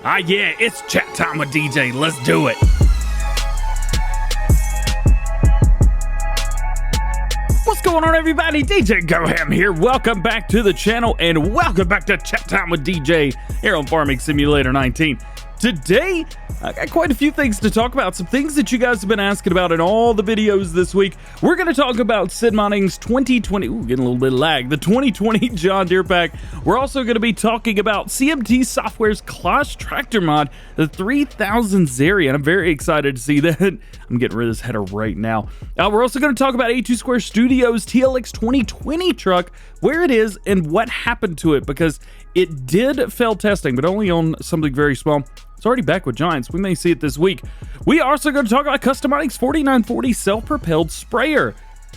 Yeah, it's chat time with DJ. Let's do it. What's going on, everybody? DjGoHam here. Welcome back to the channel and welcome back to Chat Time with DJ here on Farming Simulator 19. Today, I got quite a few things to talk about, some things that you guys have been asking about in all the videos this week. We're going to talk about Sid Minning's 2020, getting a little bit of lag, the 2020 John Deere pack. We're also going to be talking about CMT Software's Class Tractor mod, the 3000 Zeri, and I'm very excited to see that. I'm getting rid of this header right now. We're also going to talk about A2 Square Studios TLX 2020 truck, where it is and what happened to it, because it did fail testing, but only on something very small. It's already back with Giants. We may see it this week. We are also going to talk about Custom Minning's 4940 self-propelled sprayer.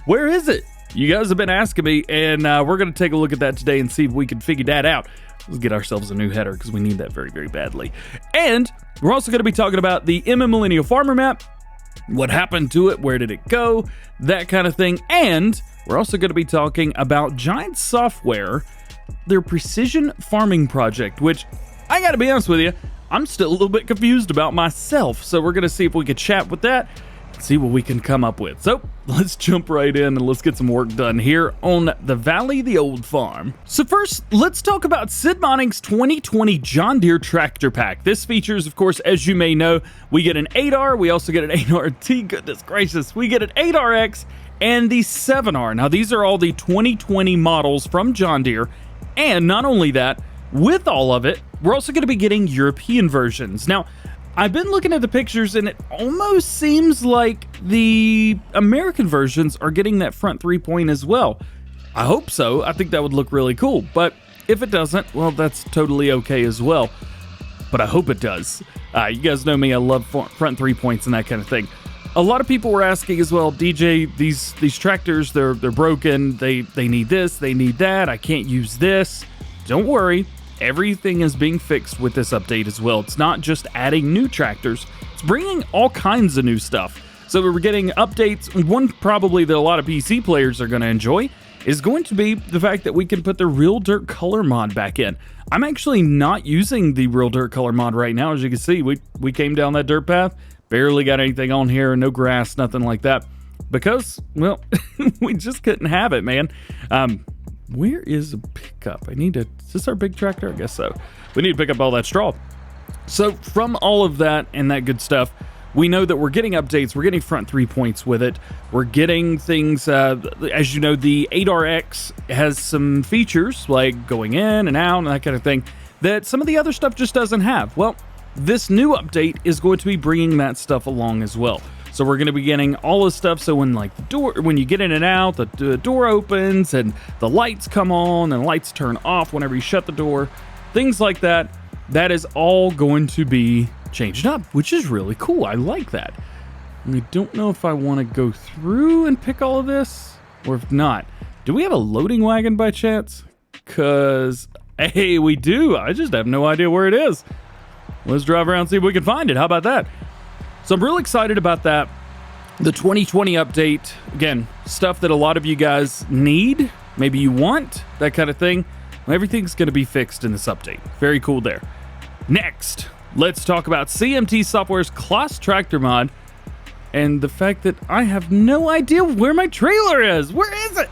Where is it? You guys have been asking me, and we're going to take a look at that today and see if we can figure that out. Let's get ourselves a new header because we need that very, very badly. And we're also going to be talking about the Millennial Farmer map, what happened to it, where did it go, that kind of thing. And we're also going to be talking about Giant Software, their precision farming project, which I got to be honest with you, I'm still a little bit confused about myself. So we're going to see if we can chat with that, see what we can come up with. So let's jump right in and let's get some work done here on the Valley, the Old Farm. So first, let's talk about Sid Minning's 2020 John Deere tractor pack. This features, of course, as you may know, we get an 8R, we also get an 8RT, goodness gracious, we get an 8RX and the 7R. Now these are all the 2020 models from John Deere, and not only that, with all of it, we're also going to be getting European versions. Now, I've been looking at the pictures and it almost seems like the American versions are getting that front 3-point as well. I hope so. I think that would look really cool. But if it doesn't, well, that's totally okay as well. But I hope it does. You guys know me, I love front 3 points and that kind of thing. A lot of people were asking as well, DJ, these tractors, they're broken. They need this, they need that. I can't use this. Don't worry. Everything is being fixed with this update as well. It's not just adding new tractors, it's bringing all kinds of new stuff. So we're getting updates. One probably that a lot of PC players are going to enjoy is going to be the fact that we can put the Real Dirt Color mod back in. I'm actually not using the Real Dirt Color mod right now. As you can see, we came down that dirt path, barely got anything on here, no grass, nothing like that, because, well, we just couldn't have it, man. Where is a pickup? Is this our big tractor? I guess so. We need to pick up all that straw. So from all of that and that good stuff, we know that we're getting updates. We're getting front 3 points with it. We're getting things, as you know, the 8RX has some features like going in and out and that kind of thing that some of the other stuff just doesn't have. Well, this new update is going to be bringing that stuff along as well. So we're going to be getting all this stuff. So when when you get in and out, the door opens and the lights come on and the lights turn off whenever you shut the door, things like that. That is all going to be changed up, which is really cool. I like that. I don't know if I want to go through and pick all of this, or if not. Do we have a loading wagon by chance? Because, hey, we do. I just have no idea where it is. Let's drive around and see if we can find it. How about that? So I'm real excited about that. The 2020 update, again, stuff that a lot of you guys need, maybe you want, that kind of thing. Everything's going to be fixed in this update. Very cool there. Next, let's talk about CMT Software's Class Tractor mod and the fact that I have no idea where my trailer is. Where is it?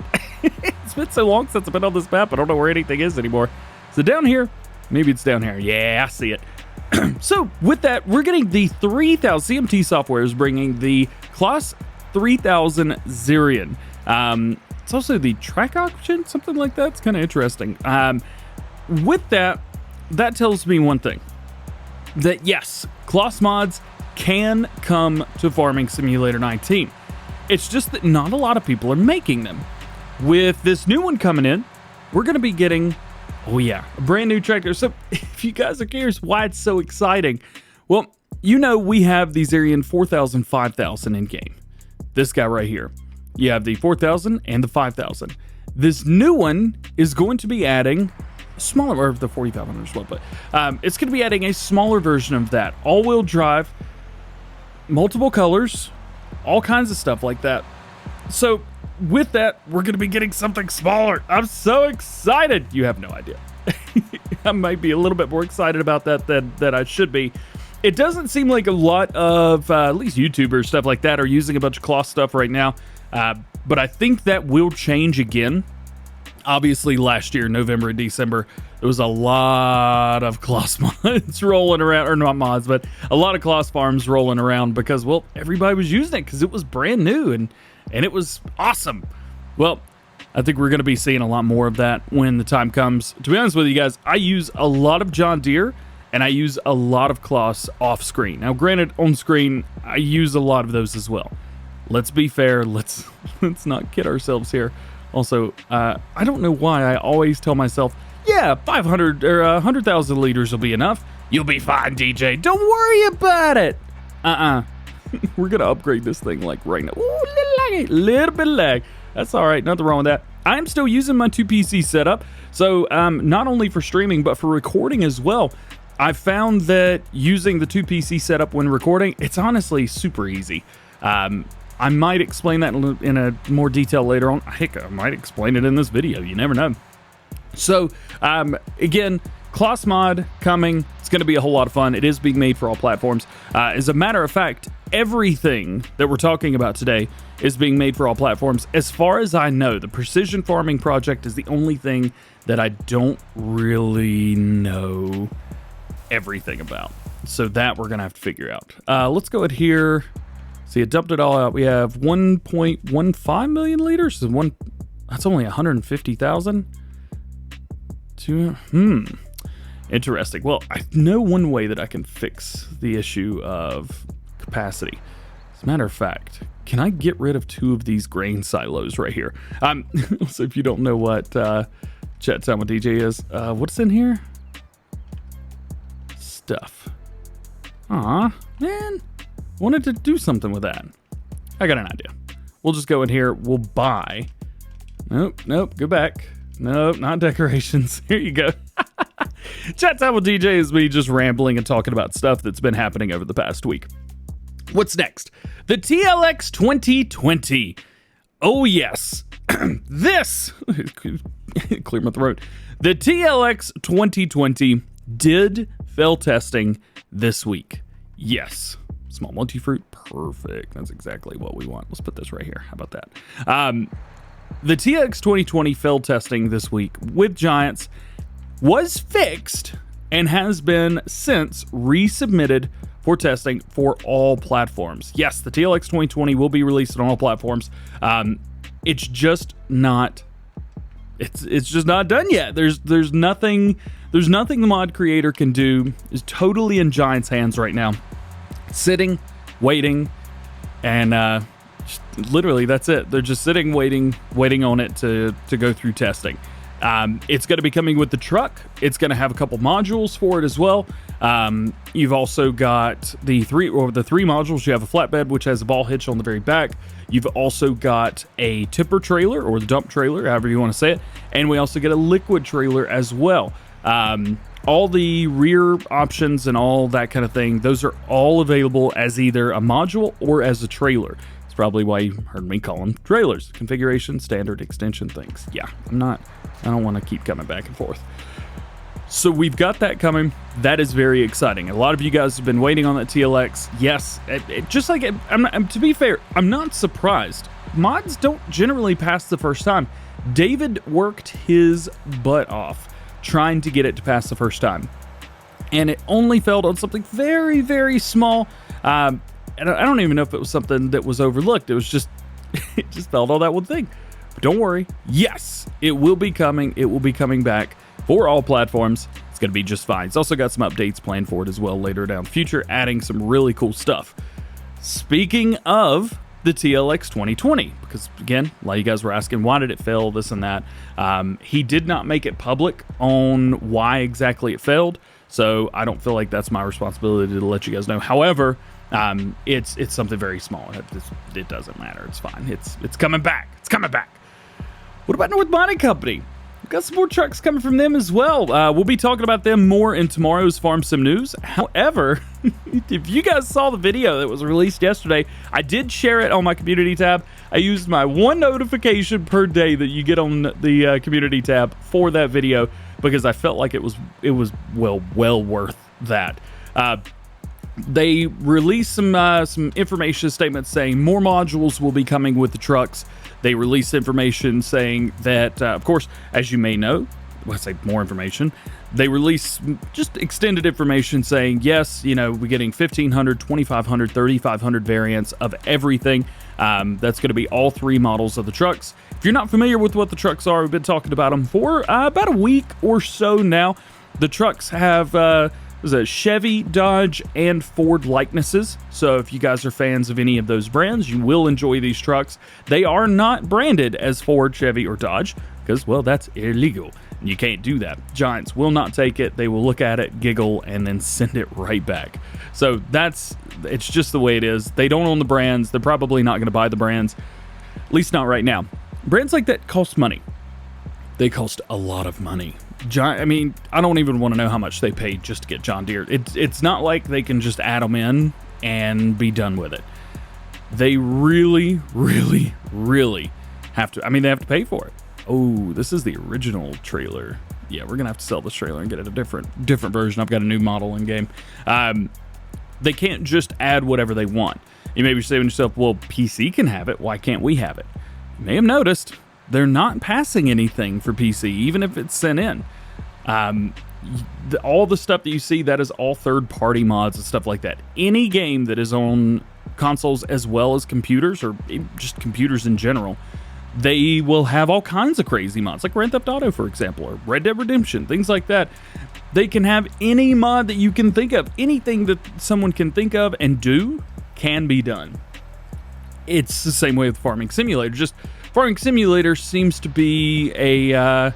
It's been so long since I've been on this map, I don't know where anything is anymore. So down here, maybe it's down here. Yeah, I see it. So with that, we're getting the 3000. CMT Software is bringing the Class 3000 Zerion. It's also the track option, something like that. It's kind of interesting. With that, that tells me one thing, that yes, class mods can come to Farming Simulator 19. It's just that not a lot of people are making them. With this new one coming in, we're going to be getting, oh yeah, a brand new tractor. So if you guys are curious why it's so exciting, well, you know we have the Zerion 4000, 5000 in game. This guy right here. You have the 4000 and the 5000. This new one is going to be adding a smaller, or the 40,000 as well, but it's going to be adding a smaller version of that. All-wheel drive, multiple colors, all kinds of stuff like that. So with that, we're going to be getting something smaller. I'm so excited. You have no idea. I might be a little bit more excited about that than I should be. It doesn't seem like a lot of, at least YouTubers, stuff like that, are using a bunch of cloth stuff right now. But I think that will change again. Obviously, last year, November and December, there was a lot of cloth mods rolling around, or not mods, but a lot of cloth farms rolling around because, well, everybody was using it because it was brand new and it was awesome. Well, I think we're going to be seeing a lot more of that when the time comes. To be honest with you guys, I use a lot of John Deere and I use a lot of cloths off screen. Now, granted, on screen, I use a lot of those as well. Let's be fair. Let's not kid ourselves here. Also, I don't know why I always tell myself, yeah, 500 or 100,000 liters will be enough. You'll be fine, DJ. Don't worry about it. We're going to upgrade this thing like right now. Ooh, little bit of lag. That's all right. Nothing wrong with that. I'm still using my 2PC setup. So not only for streaming, but for recording as well. I found that using the 2PC setup when recording, it's honestly super easy. I might explain that in a more detail later on. Heck, I might explain it in this video. You never know. So, again, Cloth mod coming. It's going to be a whole lot of fun. It is being made for all platforms. As a matter of fact, everything that we're talking about today is being made for all platforms. As far as I know, the Precision Farming Project is the only thing that I don't really know everything about. So that we're going to have to figure out. Let's go ahead here. See, it dumped it all out. We have 1.15 million liters. That's only 150,000. Interesting. Well, I know one way that I can fix the issue of capacity. As a matter of fact, can I get rid of 2 of these grain silos right here? So if you don't know what Chat Time with DJ is, what's in here? Stuff. Aw, man. Wanted to do something with that. I got an idea. We'll just go in here. We'll buy. Nope. Go back. Nope, not decorations. Here you go. Chat Time with DJ is me just rambling and talking about stuff that's been happening over the past week. What's next? The TLX 2020. Oh, yes. This. Clear my throat. The TLX 2020 did fail testing this week. Yes. Small multi-fruit. Perfect. That's exactly what we want. Let's put this right here. How about that? The TLX 2020 failed testing this week with Giants, was fixed, and has been since resubmitted for testing for all platforms. Yes, the TLX 2020 will be released on all platforms. It's just not. It's just not done yet. There's nothing the mod creator can do. Is totally in Giants' hands right now. Sitting, waiting, and literally that's it. They're just sitting, waiting on it to go through testing. It's going to be coming with the truck. It's going to have a couple modules for it as well. You've also got the three modules. You have a flatbed, which has a ball hitch on the very back. You've also got a tipper trailer, or the dump trailer, however you want to say it. And we also get a liquid trailer as well. All the rear options and all that kind of thing, those are all available as either a module or as a trailer. It's probably why you heard me call them trailers. Configuration, standard, extension things. Yeah, I don't want to keep coming back and forth. So we've got that coming. That is very exciting. A lot of you guys have been waiting on that TLX. Yes, to be fair, I'm not surprised. Mods don't generally pass the first time. David worked his butt off trying to get it to pass the first time, and it only failed on something very, very small. And I don't even know if it was something that was overlooked. It was just it just failed on that one thing. But don't worry. Yes, it will be coming. It will be coming back for all platforms. It's going to be just fine. It's also got some updates planned for it as well later down the future, adding some really cool stuff. Speaking of the TLX 2020, because again, a lot of you guys were asking, why did it fail, this and that. He did not make it public on why exactly it failed, so I don't feel like that's my responsibility to let you guys know. However, it's something very small. It doesn't matter. It's fine. It's coming back. It's coming back. What about North Mining Company? We've got some more trucks coming from them as well. We'll be talking about them more in tomorrow's Farm Sim News. However, if you guys saw the video that was released yesterday, I did share it on my community tab. I used my one notification per day that you get on the community tab for that video because I felt like it was well worth that. They released some information statements saying more modules will be coming with the trucks. They released information saying that, of course, as you may know, let's say more information. They released just extended information saying, yes, you know, we're getting 1,500, 2,500, 3,500 variants of everything. That's going to be all 3 models of the trucks. If you're not familiar with what the trucks are, we've been talking about them for about a week or so now. The trucks have Chevy, Dodge, and Ford likenesses. So if you guys are fans of any of those brands, you will enjoy these trucks. They are not branded as Ford, Chevy, or Dodge because, well, that's illegal. You can't do that. Giants will not take it. They will look at it, giggle, and then send it right back. So it's just the way it is. They don't own the brands. They're probably not going to buy the brands, at least not right now. Brands like that cost money. They cost a lot of money. I mean, I don't even want to know how much they paid just to get John Deere. It's not like they can just add them in and be done with it. They really, really, really have to. I mean, they have to pay for it. Oh, this is the original trailer. Yeah, we're gonna have to sell this trailer and get it a different version. I've got a new model in game. They can't just add whatever they want. You may be saying to yourself, well, PC can have it. Why can't we have it? You may have noticed they're not passing anything for PC, even if it's sent in. All the stuff that you see, that is all third-party mods and stuff like that. Any game that is on consoles as well as computers, or just computers in general, they will have all kinds of crazy mods, like Grand Theft Auto, for example, or Red Dead Redemption, things like that. They can have any mod that you can think of. Anything that someone can think of and do can be done. It's the same way with Farming Simulator. Just Farming Simulator seems to be a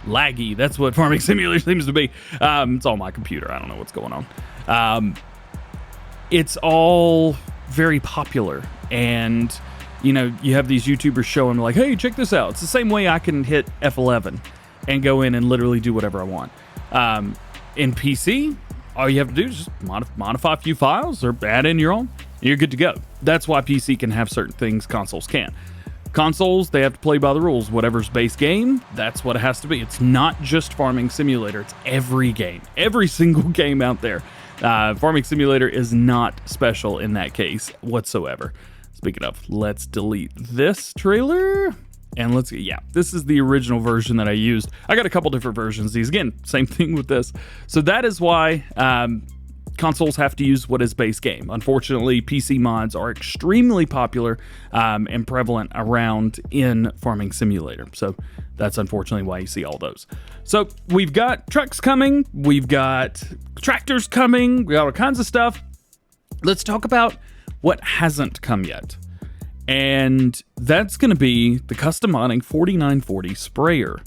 laggy. That's what Farming Simulator seems to be. It's all my computer. I don't know what's going on. It's all very popular, and you know, you have these YouTubers showing like, hey, check this out. It's the same way I can hit F11 and go in and literally do whatever I want. In PC, all you have to do is just modify a few files or add in your own. You're good to go. That's why PC can have certain things consoles can't. Consoles, they have to play by the rules. Whatever's base game, that's what it has to be. It's not just Farming Simulator. It's every game. Every single game out there. Farming Simulator is not special in that case whatsoever. Speaking of, let's delete this trailer. And this is the original version that I used. I got a couple different versions of these. Again, same thing with this. So that is why consoles have to use what is base game. Unfortunately, PC mods are extremely popular and prevalent around in Farming Simulator. So that's unfortunately why you see all those. So we've got trucks coming. We've got tractors coming. We got all kinds of stuff. Let's talk about what hasn't come yet. And that's going to be the custom modding 4940 sprayer.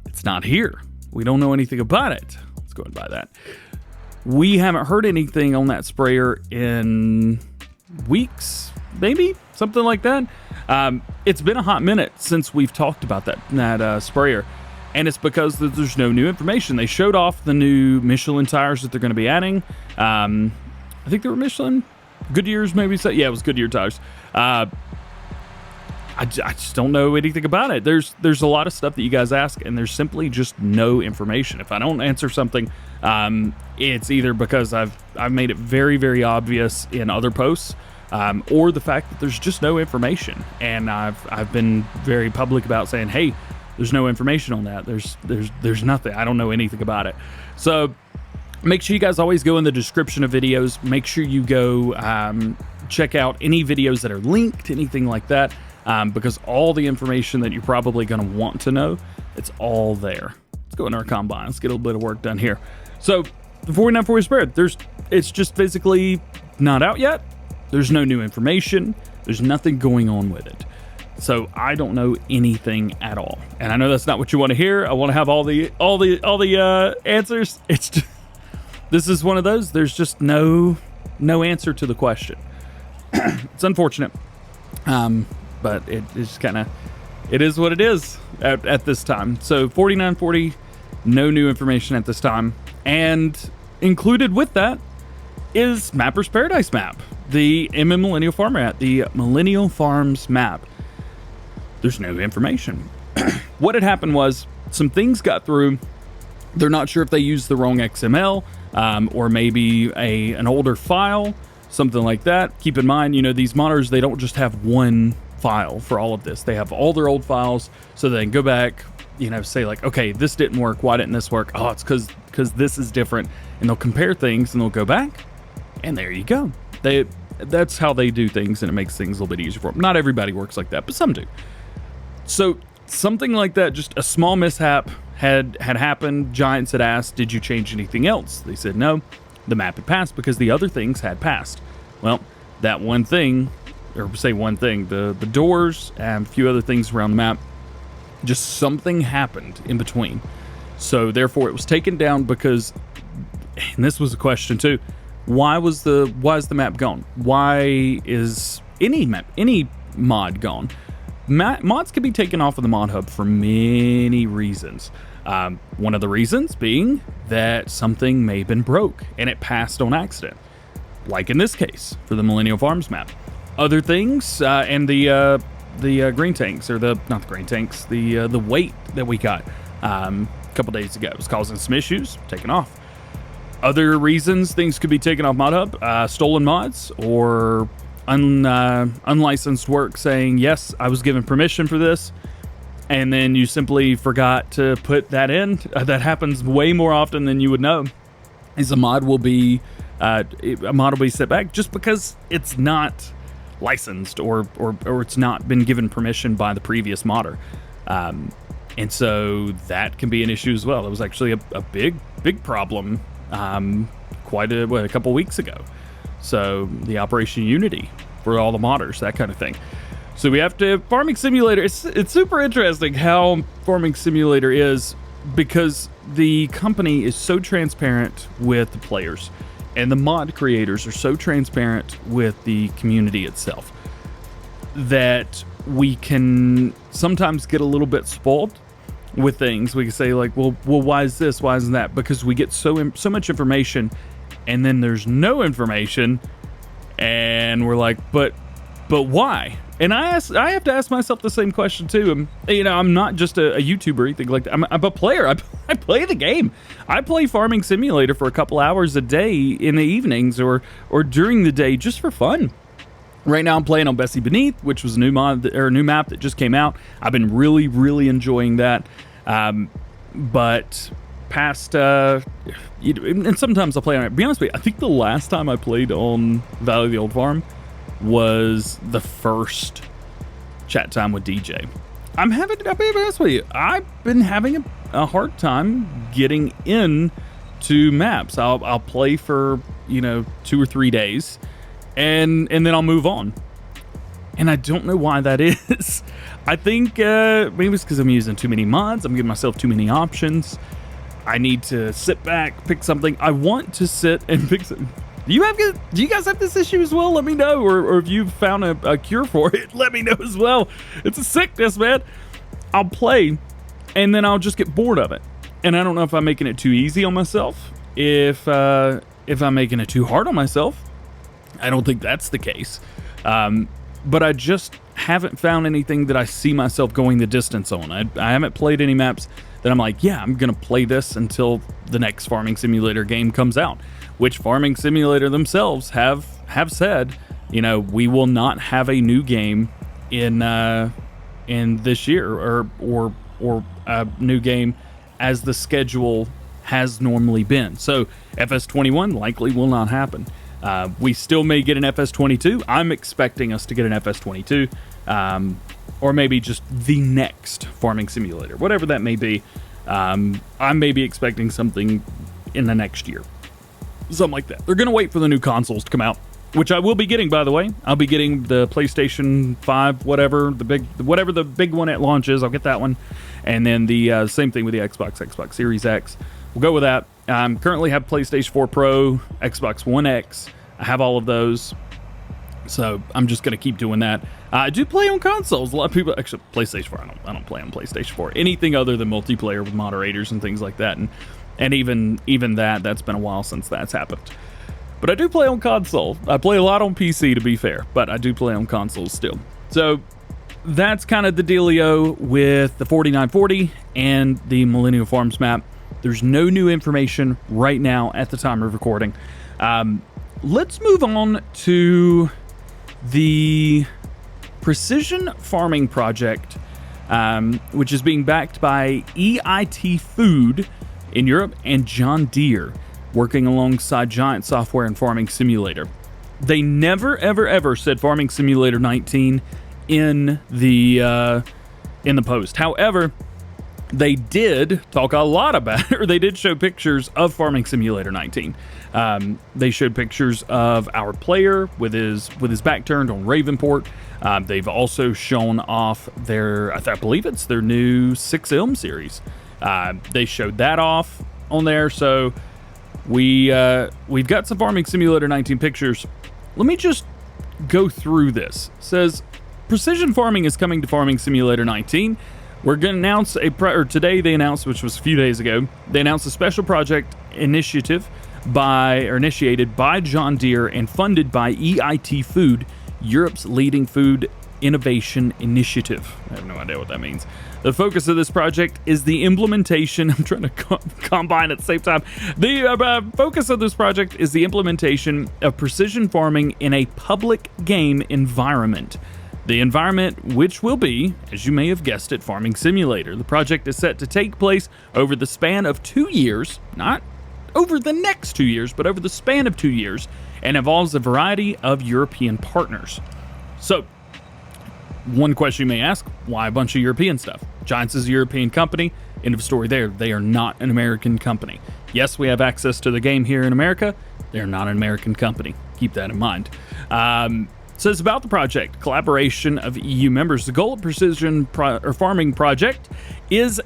It's not here. We don't know anything about it. Let's go and buy that. We haven't heard anything on that sprayer in weeks, maybe something like that. It's been a hot minute since we've talked about that sprayer, and it's because there's no new information. They showed off the new Michelin tires that they're going to be adding. I think they were Michelin, Goodyear's maybe. Yeah, it was Goodyear tires. I just don't know anything about it. There's a lot of stuff that you guys ask, and there's simply just no information. If I don't answer something, it's either because I've made it very, very obvious in other posts, or the fact that there's just no information. And I've been very public about saying, hey, there's no information on that. There's nothing. I don't know anything about it. So make sure you guys always go in the description of videos. Make sure you go check out any videos that are linked, anything like that, because all the information that you're probably going to want to know, it's all there. Let's go into our combine. Let's get a little bit of work done here. So the 4940 sprayer, it's just basically not out yet. There's no new information. There's nothing going on with it. So I don't know anything at all. And I know that's not what you want to hear. I want to have all the answers. It's just, this is one of those. There's just no answer to the question. It's unfortunate, but it's kind of, it is what it is at this time. So 4940, no new information at this time, and included with that is Mapper's Paradise map, the MM Millennial Farm map, the Millennial Farms map. There's no information. What had happened was, some things got through. They're not sure if they used the wrong XML, or maybe an older file, something like that. Keep in mind, you know, these modders, they don't just have one file for all of this. They have all their old files, so they can go back, you know, say like, okay, this didn't work. Why didn't this work? Oh, it's because this is different. And they'll compare things and they'll go back, and there you go. That's how they do things, and it makes things a little bit easier for them. Not everybody works like that, but some do. So something like that, just a small mishap had happened. Giants had asked, did you change anything else? They said no. The map had passed because the other things had passed. Well, that one thing, or say one thing, the doors and a few other things around the map, just something happened in between. So therefore it was taken down because, and this was a question too, why is the map gone? Why is any mod gone? Mods can be taken off of the mod hub for many reasons. One of the reasons being that something may have been broke and it passed on accident, like in this case for the Millennial Farms map. Other things, and the green tanks, or not the green tanks, the weight that we got a couple days ago was causing some issues, taken off. Other reasons things could be taken off mod hub, stolen mods or unlicensed work saying, yes, I was given permission for this, and then you simply forgot to put that in. That happens way more often than you would know. Is a mod will be set back just because it's not licensed or it's not been given permission by the previous modder, and so that can be an issue as well. It was actually a big problem a couple weeks ago. So the Operation Unity for all the modders, that kind of thing. So we have to, Farming Simulator, it's super interesting how Farming Simulator is, because the company is so transparent with the players, and the mod creators are so transparent with the community itself, that we can sometimes get a little bit spoiled with things. We can say like, well, why is this? Why isn't that? Because we get so much information, and then there's no information, and we're like, but why? And I have to ask myself the same question too. You know, I'm not just a YouTuber or anything like that. I'm a player. I play the game. I play Farming Simulator for a couple hours a day in the evenings or during the day just for fun. Right now I'm playing on Bessie Beneath, which was a new mod or a new map that just came out. I've been really enjoying that. But past and sometimes I'll play on it. To be honest with you, I think the last time I played on Valley of the Old Farm was the first chat time with DJ. I'll be honest with you, I've been having a hard time getting in to maps. I'll play for 2 or 3 days, and then I'll move on. And I don't know why that is. I think maybe it's because I'm using too many mods. I'm giving myself too many options. I need to sit back, pick something. I want to sit and pick something. Do you guys have this issue as well? Let me know. Or if you've found a cure for it, let me know as well. It's a sickness, man. I'll play, and then I'll just get bored of it. And I don't know if I'm making it too easy on myself. If I'm making it too hard on myself. I don't think that's the case. But I just haven't found anything that I see myself going the distance on. I haven't played any maps that I'm like, yeah, I'm going to play this until the next Farming Simulator game comes out. Which Farming Simulator themselves have said, we will not have a new game in this year or a new game as the schedule has normally been. So FS21 likely will not happen. We still may get an FS22. I'm expecting us to get an FS22, or maybe just the next Farming Simulator, whatever that may be. I may be expecting something in the next year. Something like that. They're going to wait for the new consoles to come out, which I will be getting, by the way. I'll be getting the PlayStation 5, whatever the big one at launch is. I'll get that one. And then the same thing with the Xbox Series X. We'll go with that. Currently have PlayStation 4 Pro, Xbox One X. I have all of those. So I'm just going to keep doing that. I do play on consoles. A lot of people, actually, PlayStation 4, I don't play on PlayStation 4. Anything other than multiplayer with moderators and things like that. And even that's been a while since that's happened. But I do play on console. I play a lot on PC, to be fair, but I do play on consoles still. So that's kind of the dealio with the 4940 and the Millennial Farms map. There's no new information right now at the time of recording. Let's move on to the Precision Farming Project, which is being backed by EIT Food in Europe and John Deere, working alongside Giant Software and Farming Simulator. They never, ever, ever said Farming Simulator 19 in the post. However, they did talk a lot about it, or they did show pictures of Farming Simulator 19. They showed pictures of our player with his back turned on Ravenport. They've also shown off their, I believe it's their new 6 Ilm series. They showed that off on there. So we've got some Farming Simulator 19 pictures. Let me just go through this. It says Precision Farming is coming to Farming Simulator 19. We're going to announce today they announced, which was a few days ago, they announced a special project initiated by John Deere and funded by EIT Food, Europe's leading food innovation initiative. I have no idea what that means. The focus of this project is the implementation. I'm trying to combine at the same time. The focus of this project is the implementation of precision farming in a public game environment. The environment, which will be, as you may have guessed it, Farming Simulator. The project is set to take place over the span of 2 years, not over the next 2 years, but over the span of 2 years, and involves a variety of European partners. So, one question you may ask, why a bunch of European stuff? Giants is a European company. End of story there. They are not an American company. Yes, we have access to the game here in America. They're not an American company. Keep that in mind. Says about the project, collaboration of EU members. The goal of Precision Farming Project is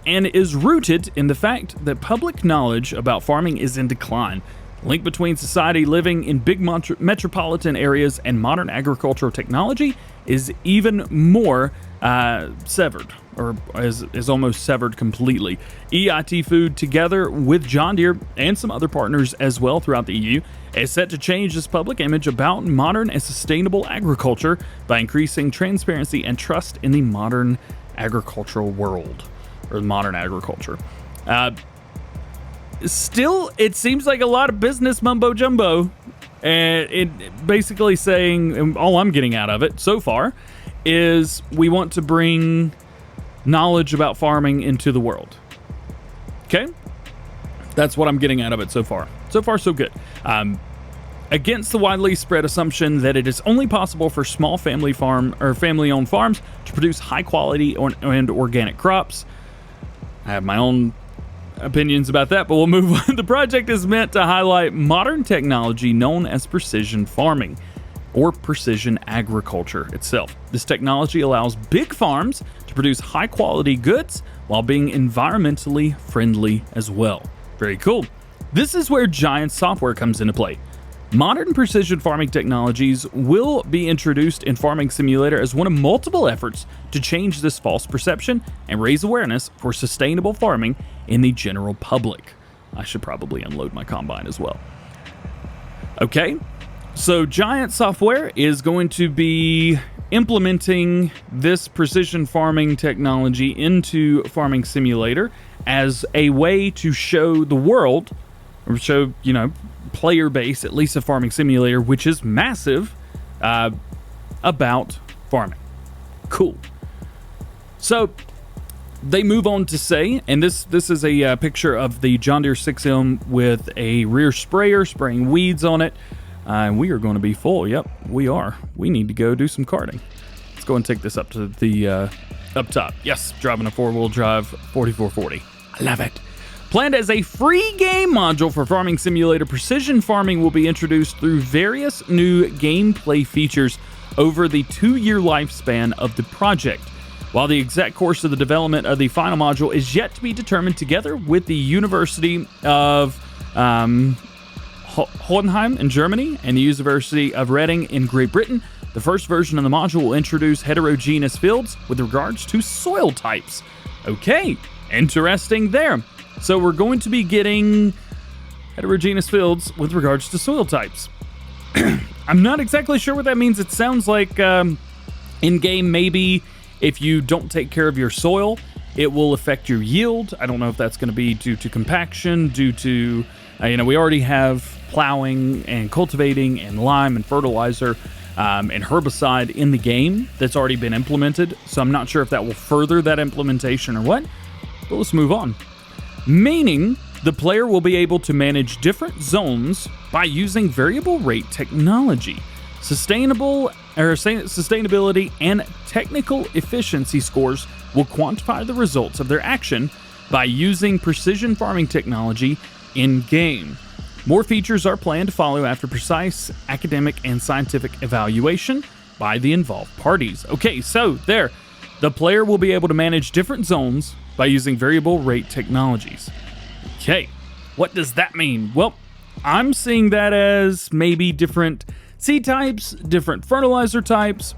rooted in the fact that public knowledge about farming is in decline. Link between society living in big metropolitan areas and modern agricultural technology is even more severed, or is almost severed completely. EIT Food, together with John Deere and some other partners as well throughout the EU, is set to change this public image about modern and sustainable agriculture by increasing transparency and trust in the modern agricultural world, or modern agriculture. Still, it seems like a lot of business mumbo jumbo, and it basically saying, and all I'm getting out of it so far is we want to bring knowledge about farming into the world. Okay? That's what I'm getting out of it so far. So far, so good. Against the widely spread assumption that it is only possible for small family-owned farms to produce high-quality and organic crops. I have my own opinions about that, but we'll move on. The project is meant to highlight modern technology known as precision farming, or precision agriculture itself. This technology allows big farms to produce high-quality goods while being environmentally friendly as well. Very cool. This is where Giant Software comes into play. Modern precision farming technologies will be introduced in Farming Simulator as one of multiple efforts to change this false perception and raise awareness for sustainable farming in the general public. I should probably unload my combine as well. Okay, so Giant Software is going to be implementing this precision farming technology into Farming Simulator as a way to show the world, or show, player base, at least of Farming Simulator, which is massive, about farming. Cool. So they move on to say, and this is a picture of the John Deere 6 Ilm with a rear sprayer spraying weeds on it. And we are going to be full. Yep, we are. We need to go do some karting. Let's go and take this up to the up top. Yes, driving a 4-wheel drive 4440. I love it. Planned as a free game module for Farming Simulator, precision farming will be introduced through various new gameplay features over the 2-year lifespan of the project. While the exact course of the development of the final module is yet to be determined, together with the University of Hohenheim in Germany and the University of Reading in Great Britain, the first version of the module will introduce heterogeneous fields with regards to soil types. Okay, interesting there. So we're going to be getting heterogeneous fields with regards to soil types. I'm not exactly sure what that means. It sounds like in-game maybe If you don't take care of your soil, it will affect your yield. I don't know if that's going to be due to compaction, due to, we already have plowing and cultivating and lime and fertilizer and herbicide in the game that's already been implemented. So I'm not sure if that will further that implementation or what, but let's move on. Meaning the player will be able to manage different zones by using variable rate technology. Sustainability and technical efficiency scores will quantify the results of their action by using precision farming technology in-game. More features are planned to follow after precise academic and scientific evaluation by the involved parties. Okay, so there, the player will be able to manage different zones by using variable rate technologies. Okay, what does that mean? Well, I'm seeing that as maybe different seed types, different fertilizer types,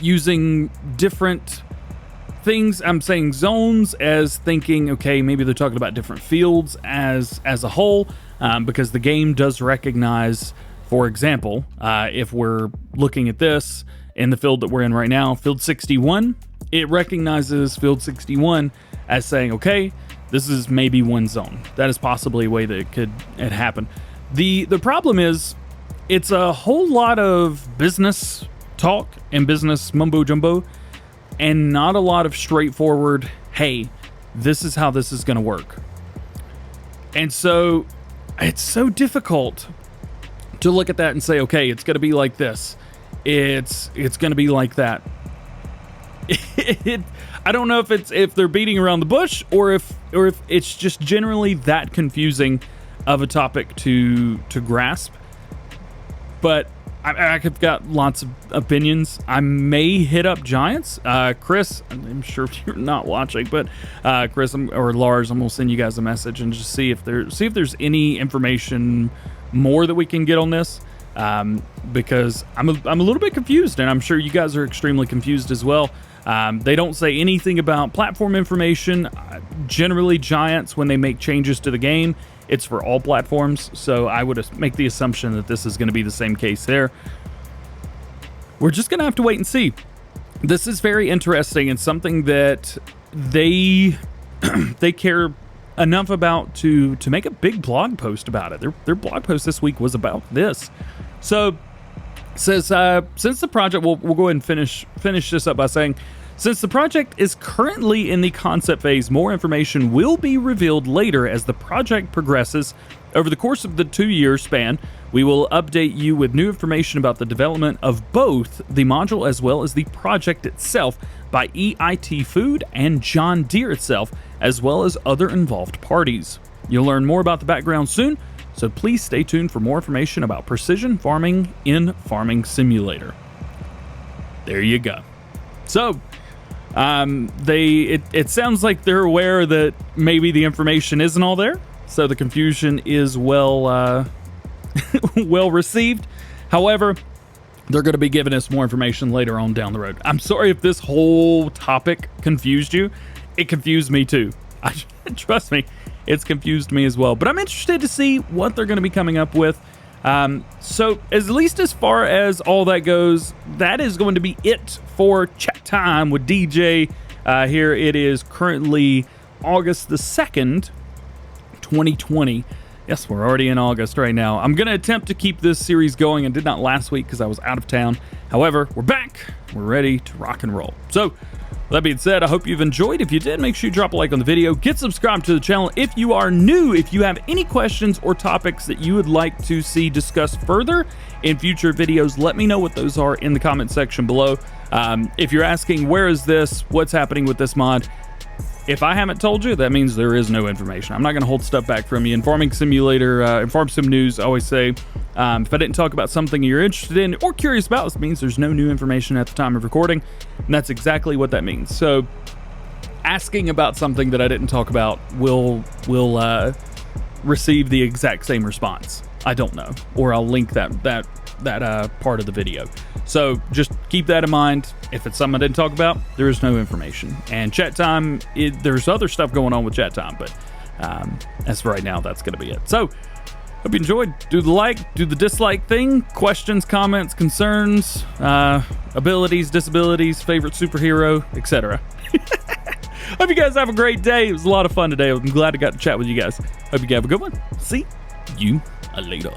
using different things. I'm saying zones as thinking, okay, maybe they're talking about different fields as a whole, because the game does recognize, for example, if we're looking at this in the field that we're in right now, field 61, it recognizes field 61 as saying, okay, this is maybe one zone. That is possibly a way that it could happen. The problem is, it's a whole lot of business talk and business mumbo jumbo, and not a lot of straightforward, hey, this is how this is going to work. And so it's so difficult to look at that and say, okay, it's going to be like this. It's going to be like that. I don't know if they're beating around the bush or if it's just generally that confusing of a topic to grasp. But I've got lots of opinions. I may hit up Giants. Chris, I'm sure you're not watching, but Chris or Lars, I'm gonna send you guys a message and just see if there's any information more that we can get on this, because I'm a little bit confused, and I'm sure you guys are extremely confused as well. They don't say anything about platform information. Generally, Giants, when they make changes to the game, it's for all platforms, so I would make the assumption that this is going to be the same case there. We're just going to have to wait and see. This is very interesting and something that they care enough about to make a big blog post about it. Their blog post this week was about this. So it says, since the project, we'll go ahead and finish this up by saying, since the project is currently in the concept phase, more information will be revealed later as the project progresses. Over the course of the 2-year span, we will update you with new information about the development of both the module as well as the project itself by EIT Food and John Deere itself, as well as other involved parties. You'll learn more about the background soon, so please stay tuned for more information about precision farming in Farming Simulator. There you go. So, it sounds like they're aware that maybe the information isn't all there, so the confusion is well received. However, they're going to be giving us more information later on down the road. I'm sorry if this whole topic confused you. It confused me too. Trust me, it's confused me as well. But I'm interested to see what they're going to be coming up with. So at least as far as all that goes, that is going to be it for Chat Time with DJ. Here it is currently August the 2nd, 2020. Yes, we're already in August right now. I'm going to attempt to keep this series going. I did not last week because I was out of town. However, we're back. We're ready to rock and roll. So that being said, I hope you've enjoyed. If you did, make sure you drop a like on the video. Get subscribed to the channel if you are new. If you have any questions or topics that you would like to see discussed further in future videos, let me know what those are in the comment section below. If you're asking, where is this? What's happening with this mod? If I haven't told you, that means there is no information. I'm not going to hold stuff back from you. In Farming Simulator, in Farm Sim News, I always say, if I didn't talk about something you're interested in or curious about, this means there's no new information at the time of recording, and that's exactly what that means. So, asking about something that I didn't talk about will receive the exact same response. I don't know, or I'll link that part of the video. So just keep that in mind. If it's something I didn't talk about, there is no information. And Chat Time, there's other stuff going on with Chat Time, but as for right now, that's going to be it. So Hope you enjoyed. Do the like, do the dislike thing. Questions, comments, concerns, abilities, disabilities, favorite superhero, etc. Hope you guys have a great day. It was a lot of fun today. I'm glad I got to chat with you guys. Hope you have a good one. See you later.